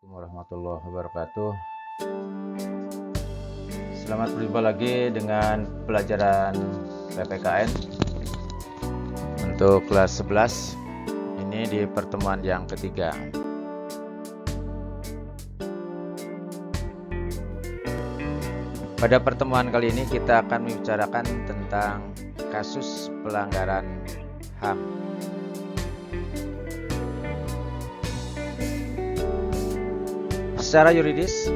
Assalamualaikum warahmatullahi wabarakatuh. Selamat berjumpa lagi dengan pelajaran PPKN untuk kelas 11. Ini di pertemuan yang ketiga. Pada pertemuan kali ini kita akan membicarakan tentang kasus pelanggaran HAM. Secara yuridis,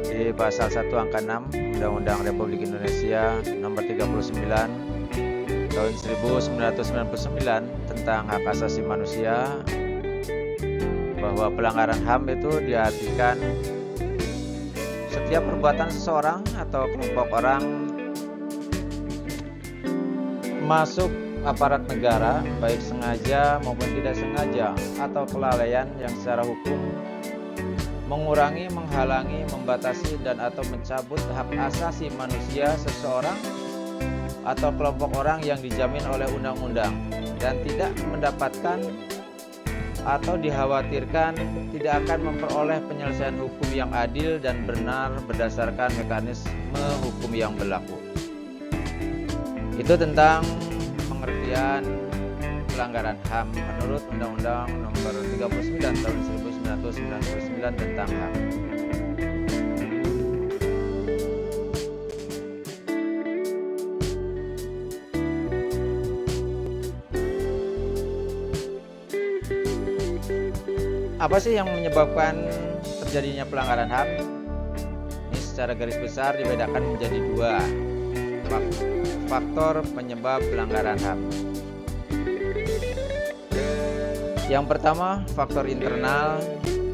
di pasal 1 angka 6 Undang-Undang Republik Indonesia nomor 39 tahun 1999 tentang hak asasi manusia, bahwa pelanggaran HAM itu diartikan setiap perbuatan seseorang atau kelompok orang masuk aparat negara, baik sengaja maupun tidak sengaja, atau kelalaian yang secara hukum mengurangi, menghalangi, membatasi, dan atau mencabut hak asasi manusia seseorang atau kelompok orang yang dijamin oleh undang-undang dan tidak mendapatkan atau dikhawatirkan tidak akan memperoleh penyelesaian hukum yang adil dan benar berdasarkan mekanisme hukum yang berlaku. Itu tentang pengertian pelanggaran HAM menurut Undang-Undang nomor 39 tahun 1999 tentang HAM. Apa sih yang menyebabkan terjadinya pelanggaran HAM? Ini secara garis besar dibedakan menjadi dua faktor penyebab pelanggaran HAM. Yang pertama, faktor internal.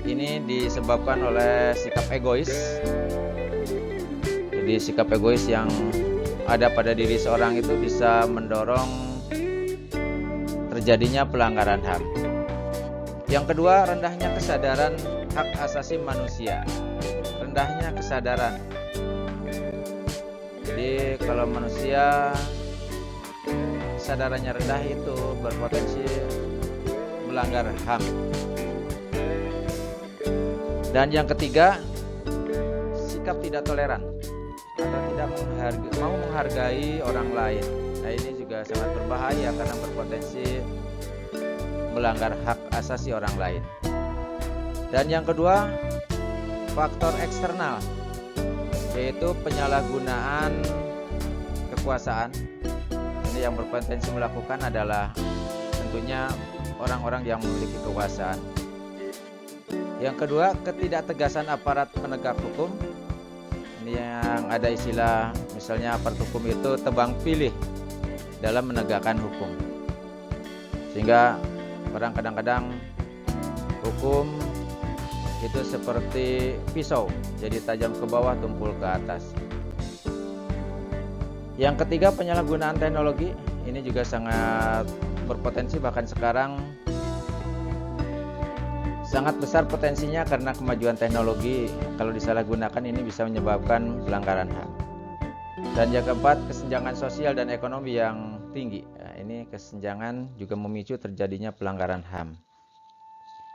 Ini disebabkan oleh sikap egois. Jadi sikap egois yang ada pada diri seorang itu bisa mendorong terjadinya pelanggaran HAM. Yang kedua, rendahnya kesadaran hak asasi manusia. Rendahnya kesadaran. Jadi kalau manusia kesadarannya rendah itu berpotensi melanggar HAM. Dan yang ketiga, sikap tidak toleran atau tidak mau menghargai orang lain. Nah, ini juga sangat berbahaya karena berpotensi melanggar hak asasi orang lain. Dan yang kedua, faktor eksternal, yaitu penyalahgunaan kekuasaan. Ini yang berpotensi melakukan adalah tentunya orang-orang yang memiliki kekuasaan. Yang kedua, ketidaktegasan aparat penegak hukum. Ini yang ada istilah, misalnya aparat hukum itu tebang pilih dalam menegakkan hukum, sehingga orang kadang-kadang hukum itu seperti pisau, jadi tajam ke bawah, tumpul ke atas. Yang ketiga, penyalahgunaan teknologi. Ini juga sangat berpotensi, bahkan sekarang sangat besar potensinya karena kemajuan teknologi. Kalau disalahgunakan ini bisa menyebabkan pelanggaran HAM. Dan yang keempat, kesenjangan sosial dan ekonomi yang tinggi. Nah, ini kesenjangan juga memicu terjadinya pelanggaran HAM.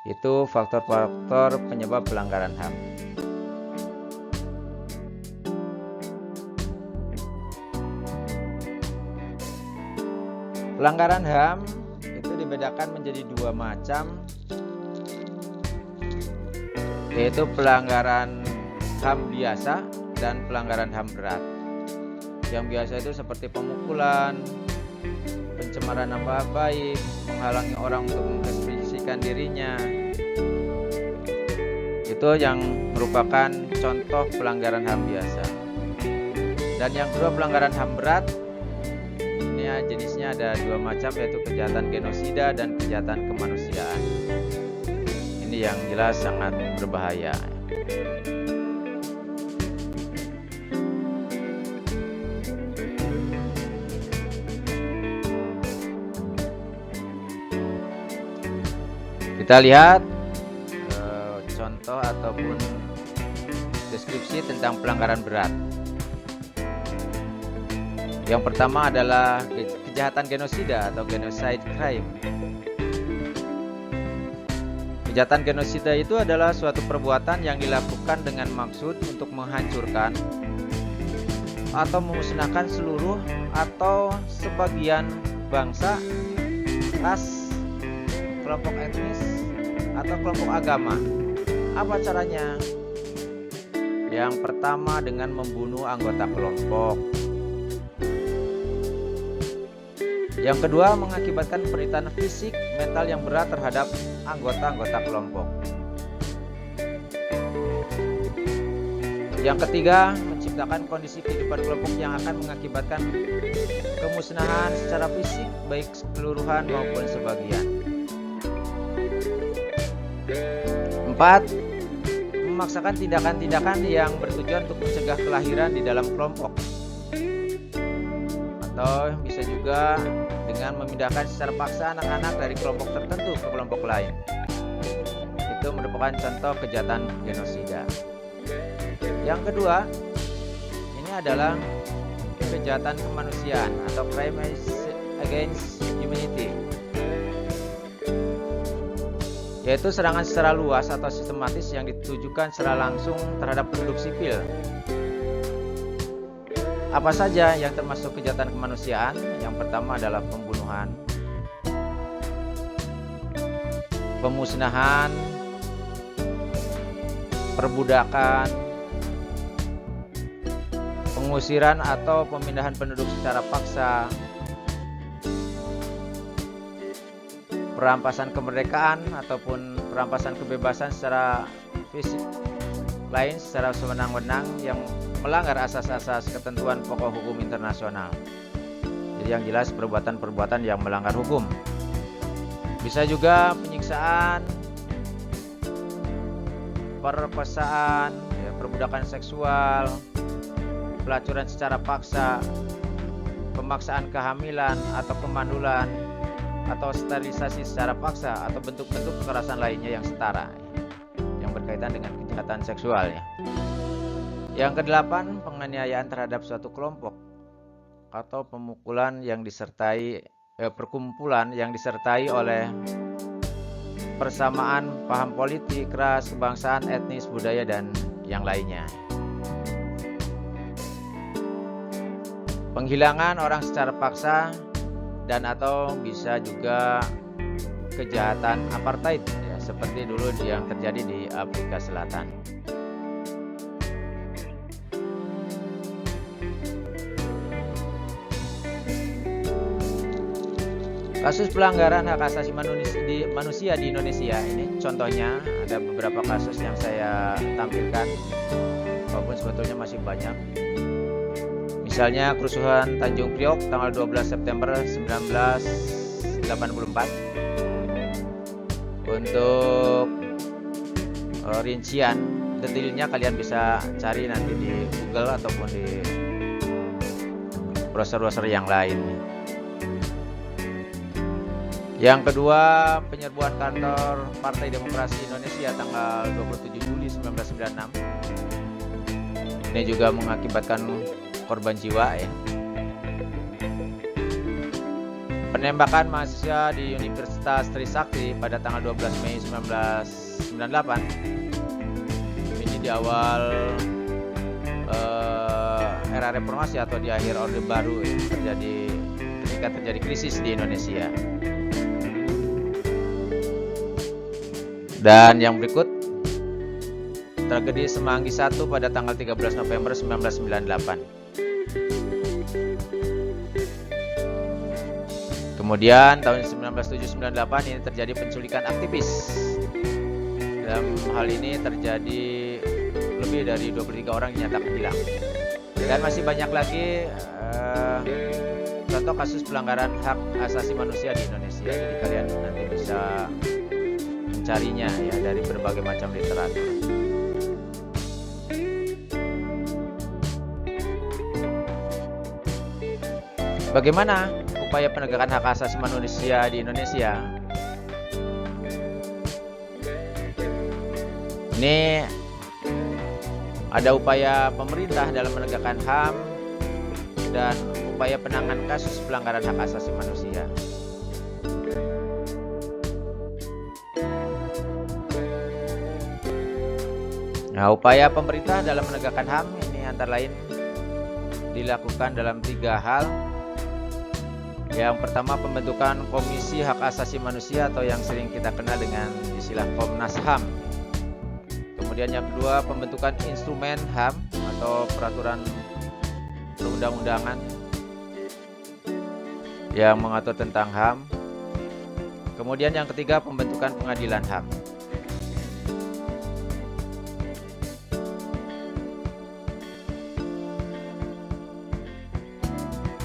Itu faktor-faktor penyebab pelanggaran HAM. Pelanggaran HAM itu dibedakan menjadi dua macam, yaitu pelanggaran HAM biasa dan pelanggaran HAM berat. Yang biasa itu seperti pemukulan, pencemaran nama baik, menghalangi orang untuk mengekspresikan dirinya. Itu yang merupakan contoh pelanggaran HAM biasa. Dan yang kedua, pelanggaran HAM berat. Ini jenisnya ada dua macam, yaitu kejahatan genosida dan kejahatan kemanusiaan. Ini yang jelas sangat berbahaya. Kita lihat contoh ataupun deskripsi tentang pelanggaran berat. Yang pertama adalah kejahatan genosida atau genocide crime. Kejahatan genosida itu adalah suatu perbuatan yang dilakukan dengan maksud untuk menghancurkan atau memusnahkan seluruh atau sebagian bangsa, ras, kelompok etnis, atau kelompok agama. Apa caranya? Yang pertama dengan membunuh anggota kelompok. Yang kedua mengakibatkan penderitaan fisik, mental yang berat terhadap anggota-anggota kelompok. Yang ketiga menciptakan kondisi kehidupan kelompok yang akan mengakibatkan kemusnahan secara fisik baik keseluruhan maupun sebagian. 4. Memaksakan tindakan-tindakan yang bertujuan untuk mencegah kelahiran di dalam kelompok. Atau bisa juga dengan memindahkan secara paksa anak-anak dari kelompok tertentu ke kelompok lain. Itu merupakan contoh kejahatan genosida. Yang kedua, ini adalah kejahatan kemanusiaan atau crime against humanity, yaitu serangan secara luas atau sistematis yang ditujukan secara langsung terhadap penduduk sipil. Apa saja yang termasuk kejahatan kemanusiaan? Yang pertama adalah pembunuhan, pemusnahan, perbudakan, pengusiran atau pemindahan penduduk secara paksa, perampasan kemerdekaan ataupun perampasan kebebasan secara fisik lain secara sewenang-wenang yang melanggar asas-asas ketentuan pokok hukum internasional. Jadi yang jelas perbuatan-perbuatan yang melanggar hukum. Bisa juga penyiksaan, perkosaan, perbudakan seksual, pelacuran secara paksa, pemaksaan kehamilan atau pemandulan, atau sterilisasi secara paksa, atau bentuk-bentuk kekerasan lainnya yang setara yang berkaitan dengan kejahatan seksual ya. Yang kedelapan, penganiayaan terhadap suatu kelompok atau pemukulan yang disertai perkumpulan yang disertai oleh persamaan paham politik, ras, kebangsaan, etnis, budaya dan yang lainnya. Penghilangan orang secara paksa dan atau bisa juga kejahatan apartheid ya, seperti dulu yang terjadi di Afrika Selatan. Kasus pelanggaran hak asasi manusia di Indonesia ini contohnya ada beberapa kasus yang saya tampilkan, walaupun sebetulnya masih banyak. Misalnya kerusuhan Tanjung Priok tanggal 12 September 1984. Untuk rincian detailnya kalian bisa cari nanti di Google ataupun di browser-browser yang lain. Yang kedua, penyerbuan kantor Partai Demokrasi Indonesia tanggal 27 Juli 1996. Ini juga mengakibatkan korban jiwa ya. Penembakan mahasiswa di Universitas Trisakti pada tanggal 12 Mei 1998. Ini di awal era reformasi atau di akhir Orde Baru ya, ketika terjadi krisis di Indonesia. Dan yang berikut, tragedi Semanggi I pada tanggal 13 November 1998. Kemudian tahun 1998 ini terjadi penculikan aktivis. Dalam hal ini terjadi lebih dari 23 orang dinyatakan hilang. Dan masih banyak lagi contoh kasus pelanggaran hak asasi manusia di Indonesia. Jadi kalian nanti bisa mencarinya ya dari berbagai macam literatur. Bagaimana upaya penegakan hak asasi manusia di Indonesia? Ini ada upaya pemerintah dalam menegakkan HAM dan upaya penanganan kasus pelanggaran hak asasi manusia. Nah, upaya pemerintah dalam menegakkan HAM ini antara lain dilakukan dalam 3 hal. Yang pertama, pembentukan Komisi Hak Asasi Manusia atau yang sering kita kenal dengan istilah Komnas HAM. Kemudian yang kedua, pembentukan instrumen HAM atau peraturan perundang-undangan yang mengatur tentang HAM. Kemudian yang ketiga, pembentukan pengadilan HAM.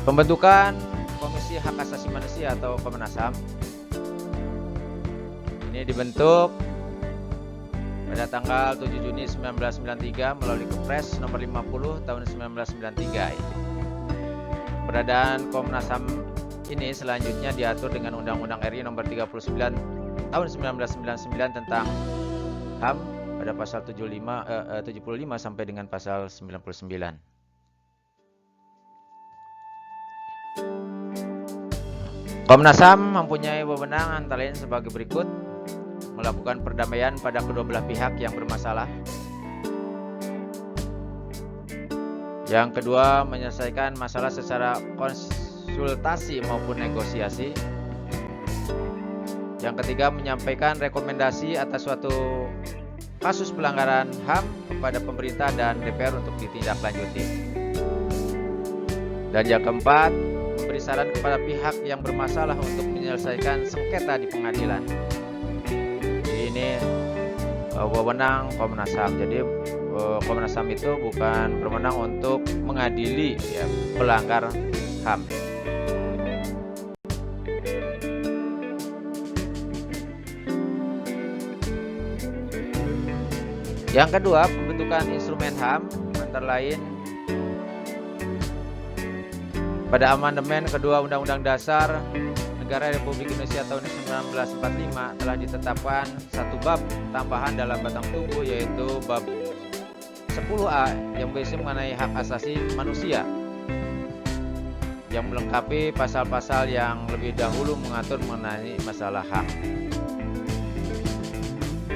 Pembentukan Komisi Hak Asasi Manusia atau Komnas HAM ini dibentuk pada tanggal 7 Juni 1993 melalui Kepres nomor 50 tahun 1993. Keberadaan Komnas HAM ini selanjutnya diatur dengan Undang-Undang RI nomor 39 tahun 1999 tentang HAM pada pasal 75 sampai dengan pasal 99. Komnas HAM mempunyai wewenang antara lain sebagai berikut: melakukan perdamaian pada kedua belah pihak yang bermasalah. Yang kedua, menyelesaikan masalah secara konsultasi maupun negosiasi. Yang ketiga, menyampaikan rekomendasi atas suatu kasus pelanggaran HAM kepada pemerintah dan DPR untuk ditindaklanjuti. Dan yang keempat, memberi saran kepada pihak yang bermasalah untuk menyelesaikan sengketa di pengadilan. Jadi ini wewenang Komnas HAM. Jadi Komnas HAM itu bukan berwenang untuk mengadili pelanggar HAM. Yang kedua, pembentukan instrumen HAM antara lain pada amandemen kedua Undang-Undang Dasar Negara Republik Indonesia tahun 1945 telah ditetapkan satu bab tambahan dalam batang tubuh, yaitu bab 10A yang berisi mengenai hak asasi manusia, yang melengkapi pasal-pasal yang lebih dahulu mengatur mengenai masalah HAM.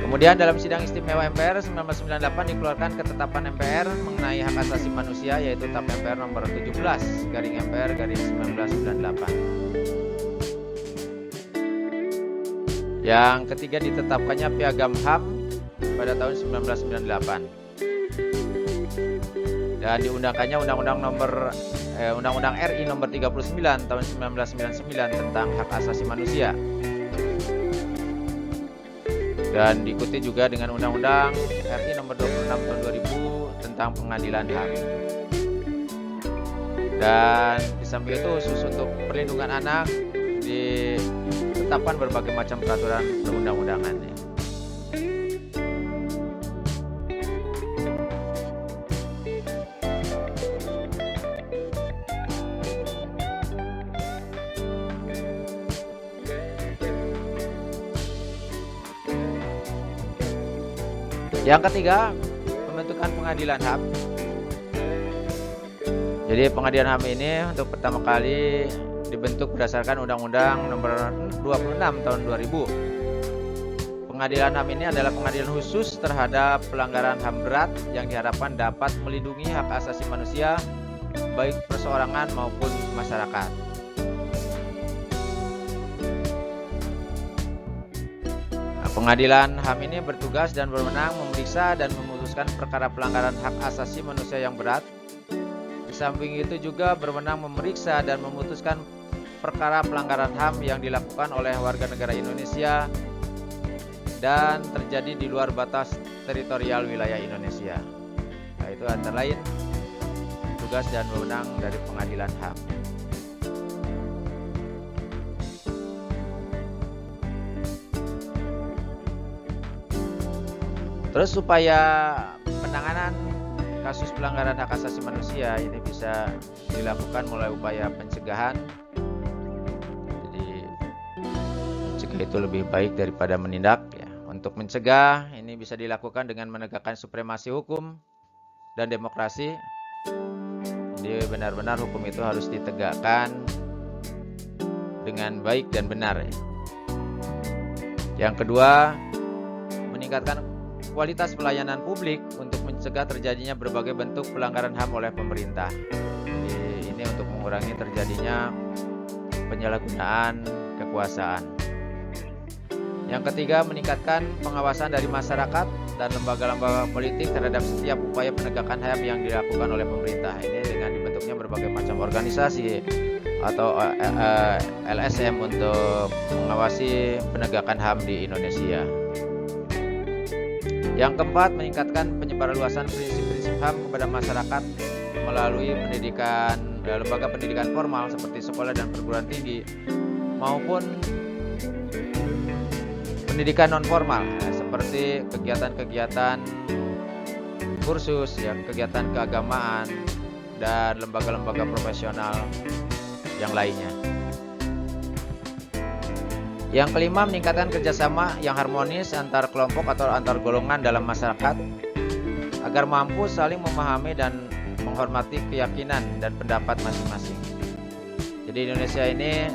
Kemudian dalam sidang istimewa MPR 1998 dikeluarkan ketetapan MPR mengenai hak asasi manusia, yaitu TAP MPR nomor 17 garing MPR garing 1998. Yang ketiga, ditetapkannya Piagam HAM pada tahun 1998. Dan diundangkannya Undang-Undang RI nomor 39 tahun 1999 tentang hak asasi manusia. Dan diikuti juga dengan Undang-Undang RI nomor 26 tahun 2000 tentang pengadilan HAM. Dan di samping itu khusus untuk perlindungan anak ditetapkan berbagai macam peraturan perundang-undangan. Yang ketiga, pembentukan pengadilan HAM. Jadi pengadilan HAM ini untuk pertama kali dibentuk berdasarkan Undang-Undang nomor 26 tahun 2000. Pengadilan HAM ini adalah pengadilan khusus terhadap pelanggaran HAM berat yang diharapkan dapat melindungi hak asasi manusia baik perseorangan maupun masyarakat. Pengadilan HAM ini bertugas dan berwenang memeriksa dan memutuskan perkara pelanggaran hak asasi manusia yang berat. Di samping itu juga berwenang memeriksa dan memutuskan perkara pelanggaran HAM yang dilakukan oleh warga negara Indonesia dan terjadi di luar batas teritorial wilayah Indonesia. Nah, itu antara lain tugas dan wewenang dari pengadilan HAM. Terus supaya penanganan kasus pelanggaran hak asasi manusia ini bisa dilakukan mulai upaya pencegahan. Jadi mencegah itu lebih baik daripada menindak ya. Untuk mencegah ini bisa dilakukan dengan menegakkan supremasi hukum dan demokrasi. Jadi benar-benar hukum itu harus ditegakkan dengan baik dan benar ya. Yang kedua, meningkatkan kualitas pelayanan publik untuk mencegah terjadinya berbagai bentuk pelanggaran HAM oleh pemerintah. Jadi, ini untuk mengurangi terjadinya penyalahgunaan kekuasaan. Yang ketiga, meningkatkan pengawasan dari masyarakat dan lembaga-lembaga politik terhadap setiap upaya penegakan HAM yang dilakukan oleh pemerintah. Ini dengan dibentuknya berbagai macam organisasi atau LSM untuk mengawasi penegakan HAM di Indonesia. Yang keempat, meningkatkan penyebarluasan prinsip-prinsip HAM kepada masyarakat melalui lembaga pendidikan formal seperti sekolah dan perguruan tinggi maupun pendidikan non formal seperti kegiatan-kegiatan kursus, kegiatan keagamaan dan lembaga-lembaga profesional yang lainnya. Yang kelima, meningkatkan kerjasama yang harmonis antar kelompok atau antar golongan dalam masyarakat agar mampu saling memahami dan menghormati keyakinan dan pendapat masing-masing. Jadi Indonesia ini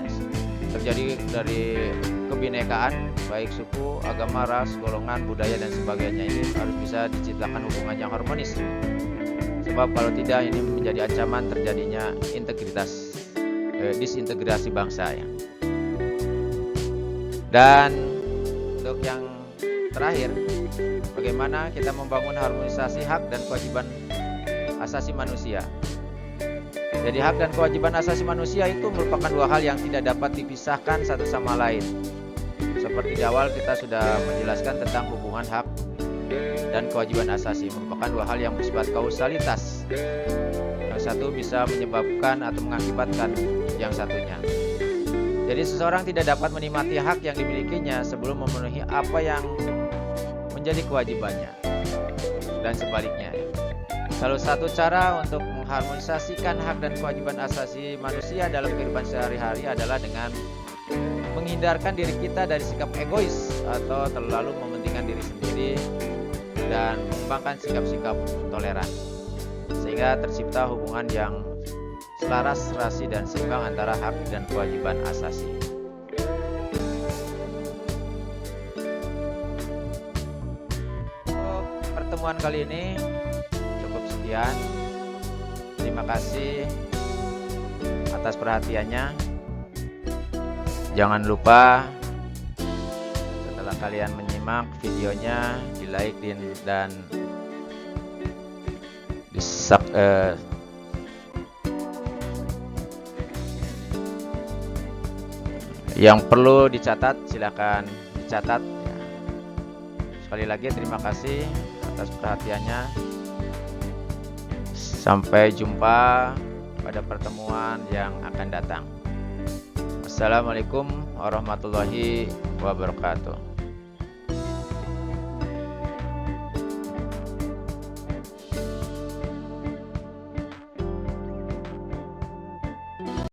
terjadi dari kebinekaan, baik suku, agama, ras, golongan, budaya dan sebagainya. Ini harus bisa diciptakan hubungan yang harmonis. Sebab kalau tidak, ini menjadi ancaman terjadinya disintegrasi bangsa ya. Dan untuk yang terakhir, bagaimana kita membangun harmonisasi hak dan kewajiban asasi manusia. Jadi hak dan kewajiban asasi manusia itu merupakan dua hal yang tidak dapat dipisahkan satu sama lain. Seperti di awal kita sudah menjelaskan tentang hubungan hak dan kewajiban asasi, merupakan dua hal yang bersifat kausalitas. Yang satu bisa menyebabkan atau mengakibatkan yang satunya. Jadi seseorang tidak dapat menikmati hak yang dimilikinya sebelum memenuhi apa yang menjadi kewajibannya. Dan sebaliknya. Salah satu cara untuk mengharmonisasikan hak dan kewajiban asasi manusia dalam kehidupan sehari-hari adalah dengan menghindarkan diri kita dari sikap egois atau terlalu mementingkan diri sendiri dan mengembangkan sikap-sikap toleran. Sehingga tercipta hubungan yang selaras, serasi, dan seimbang antara hak dan kewajiban asasi. Untuk pertemuan kali ini cukup sekian. Terima kasih atas perhatiannya. Jangan lupa setelah kalian menyimak videonya, di-like dan yang perlu dicatat silakan dicatat ya. Sekali lagi terima kasih atas perhatiannya. Sampai jumpa pada pertemuan yang akan datang. Wassalamualaikum warahmatullahi wabarakatuh.